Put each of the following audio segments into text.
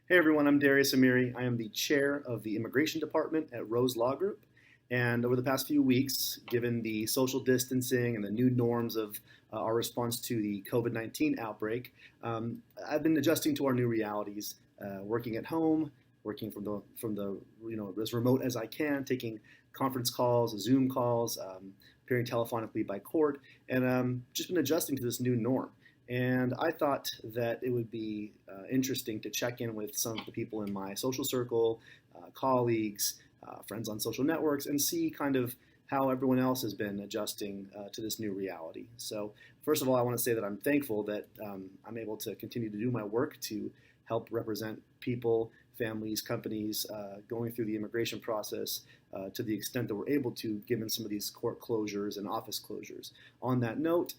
Hey everyone, I'm Darius Amiri. I am the chair of the immigration department at Rose Law Group. And over the past few weeks, given the social distancing and the new norms of our response to the COVID-19 outbreak, I've been adjusting to our new realities, working at home, working from the as remote as I can, taking conference calls, Zoom calls, appearing telephonically by court, and just been adjusting to this new norm. And I thought that it would be interesting to check in with some of the people in my social circle, colleagues, friends on social networks, and see kind of how everyone else has been adjusting to this new reality. So, first of all, I want to say that I'm thankful that I'm able to continue to do my work to help represent people, families, companies going through the immigration process to the extent that we're able to, given some of these court closures and office closures. On that note,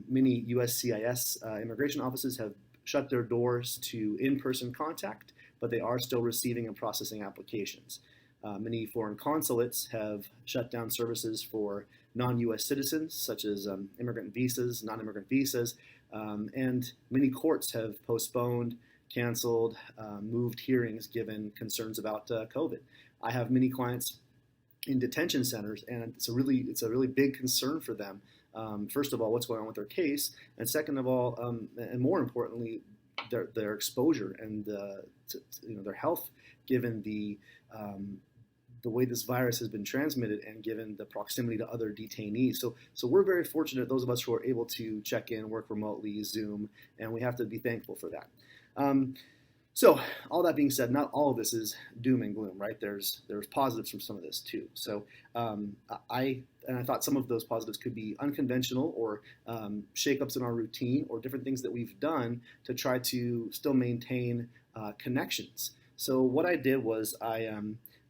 many USCIS immigration offices have shut their doors to in-person contact, but they are still receiving and processing applications. Many foreign consulates have shut down services for non-US citizens, such as immigrant visas, non-immigrant visas, and many courts have postponed, canceled, moved hearings given concerns about COVID. I have many clients in detention centers, and it's a really big concern for them. First of all, what's going on with their case, and second of all, and more importantly, their exposure and their health, given the way this virus has been transmitted and given the proximity to other detainees. So we're very fortunate, those of us who are able to check in, work remotely, Zoom, and we have to be thankful for that. So all that being said, not all of this is doom and gloom, right? There's positives from some of this too. So I thought some of those positives could be unconventional or shakeups in our routine or different things that we've done to try to still maintain connections. So what I did was I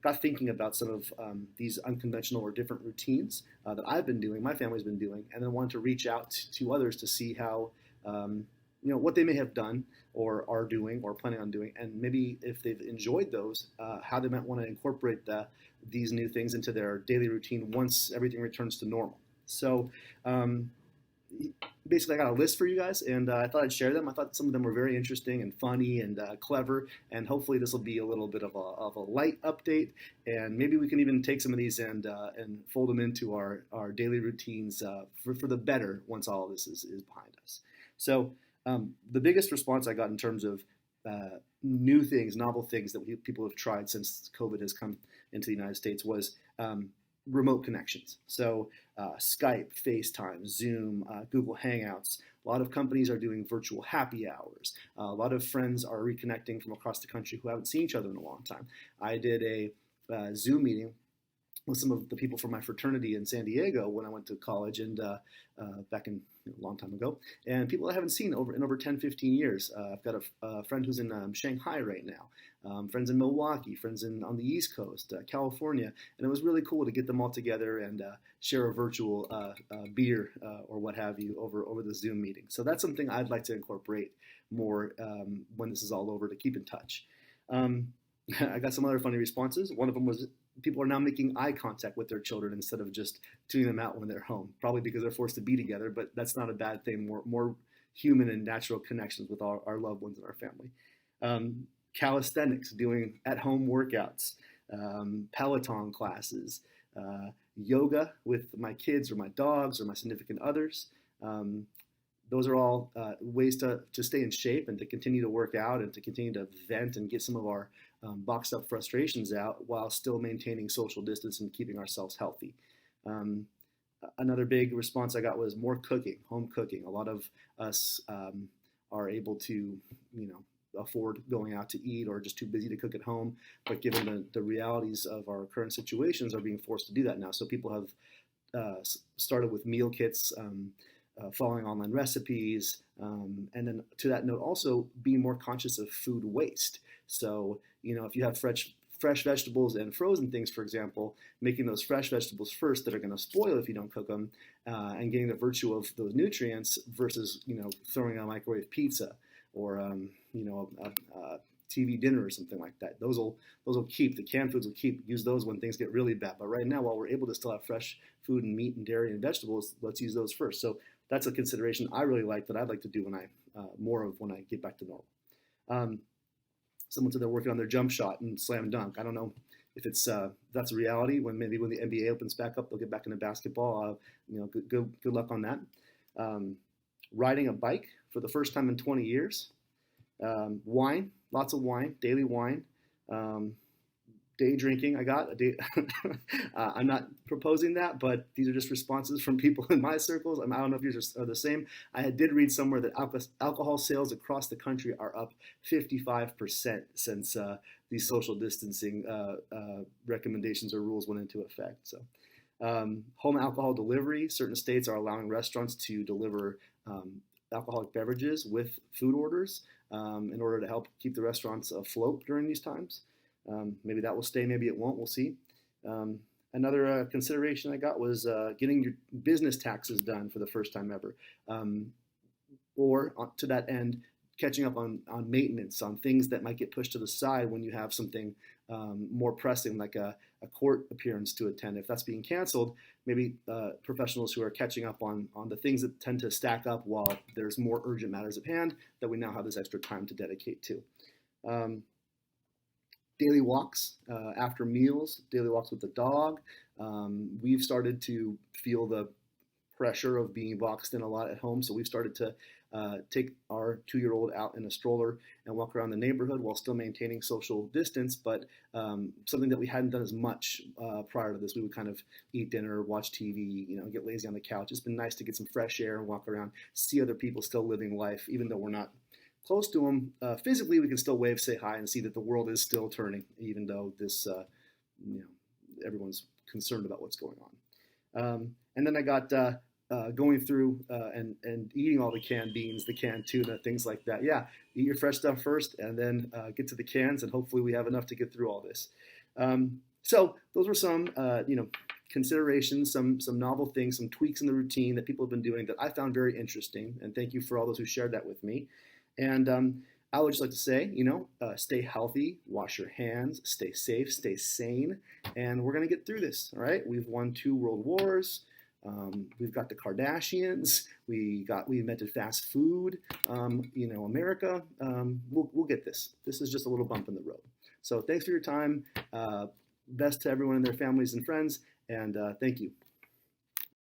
got thinking about some of these unconventional or different routines that I've been doing, my family's been doing, and then wanted to reach out to others to see how what they may have done or are doing or planning on doing, and maybe if they've enjoyed those, how they might want to incorporate these new things into their daily routine once everything returns to normal. So basically, I got a list for you guys, and I thought I'd share them. I thought some of them were very interesting and funny and clever, and hopefully this will be a little bit of a light update, and maybe we can even take some of these and fold them into our daily routines for the better once all of this is behind us. So the biggest response I got in terms of new things, novel things that people have tried since COVID has come into the United States was remote connections. So Skype, FaceTime, Zoom, Google Hangouts. A lot of companies are doing virtual happy hours. A lot of friends are reconnecting from across the country who haven't seen each other in a long time. I did a Zoom meeting with some of the people from my fraternity in San Diego when I went to college and back in a long time ago, and people I haven't seen in over 10, 15 years. I've got a friend who's in Shanghai right now, friends in Milwaukee, friends on the East Coast, California, and it was really cool to get them all together and share a virtual beer or what have you over the Zoom meeting. So that's something I'd like to incorporate more when this is all over, to keep in touch. I got some other funny responses. One of them was people are now making eye contact with their children instead of just tuning them out when they're home, probably because they're forced to be together, but that's not a bad thing. More human and natural connections with our loved ones in our family. Calisthenics, doing at-home workouts, Peloton classes, yoga with my kids or my dogs or my significant others. Those are all ways to stay in shape and to continue to work out and to continue to vent and get some of our boxed up frustrations out while still maintaining social distance and keeping ourselves healthy. Another big response I got was more cooking, home cooking. A lot of us are able to, afford going out to eat or just too busy to cook at home. But given the realities of our current situations, are being forced to do that now. So people have started with meal kits, following online recipes, and then to that note, also being more conscious of food waste. So, if you have fresh vegetables and frozen things, for example, making those fresh vegetables first that are going to spoil if you don't cook them, and getting the virtue of those nutrients versus, throwing a microwave pizza or, a TV dinner or something like that. Those will keep. The canned foods will keep. Use those when things get really bad. But right now, while we're able to still have fresh food and meat and dairy and vegetables, let's use those first. So that's a consideration I really like that I'd like to do when I get back to normal. Someone said they're working on their jump shot and slam dunk. I don't know if that's a reality. When the NBA opens back up, they'll get back into basketball. Good luck on that. Riding a bike for the first time in 20 years. Wine, lots of wine, daily wine. Day drinking. I'm not proposing that, but these are just responses from people in my circles. I don't know if yours are the same. I did read somewhere that alcohol sales across the country are up 55% since these social distancing recommendations or rules went into effect. So, home alcohol delivery. Certain states are allowing restaurants to deliver alcoholic beverages with food orders in order to help keep the restaurants afloat during these times. Maybe that will stay, maybe it won't, we'll see. Another consideration I got was getting your business taxes done for the first time ever. Or to that end, catching up on maintenance, on things that might get pushed to the side when you have something more pressing, like a court appearance to attend. If that's being canceled, maybe professionals who are catching up on the things that tend to stack up while there's more urgent matters at hand that we now have this extra time to dedicate to. Daily walks after meals, daily walks with the dog. We've started to feel the pressure of being boxed in a lot at home, so we've started to take our 2-year-old out in a stroller and walk around the neighborhood while still maintaining social distance, but something that we hadn't done as much prior to this. We would kind of eat dinner, watch TV, get lazy on the couch. It's been nice to get some fresh air and walk around, see other people still living life, even though we're not close to them physically. We can still wave, say hi, and see that the world is still turning, even though this, everyone's concerned about what's going on. And then I got going through and eating all the canned beans, the canned tuna, things like that. Yeah, eat your fresh stuff first, and then get to the cans, and hopefully we have enough to get through all this. So those were some, considerations, some novel things, some tweaks in the routine that people have been doing that I found very interesting. And thank you for all those who shared that with me. And I would just like to say, stay healthy, wash your hands, stay safe, stay sane, and we're going to get through this, all right? We've won 2 world wars. We've got the Kardashians. We invented fast food. America, we'll get this. This is just a little bump in the road. So thanks for your time. Best to everyone and their families and friends, and thank you.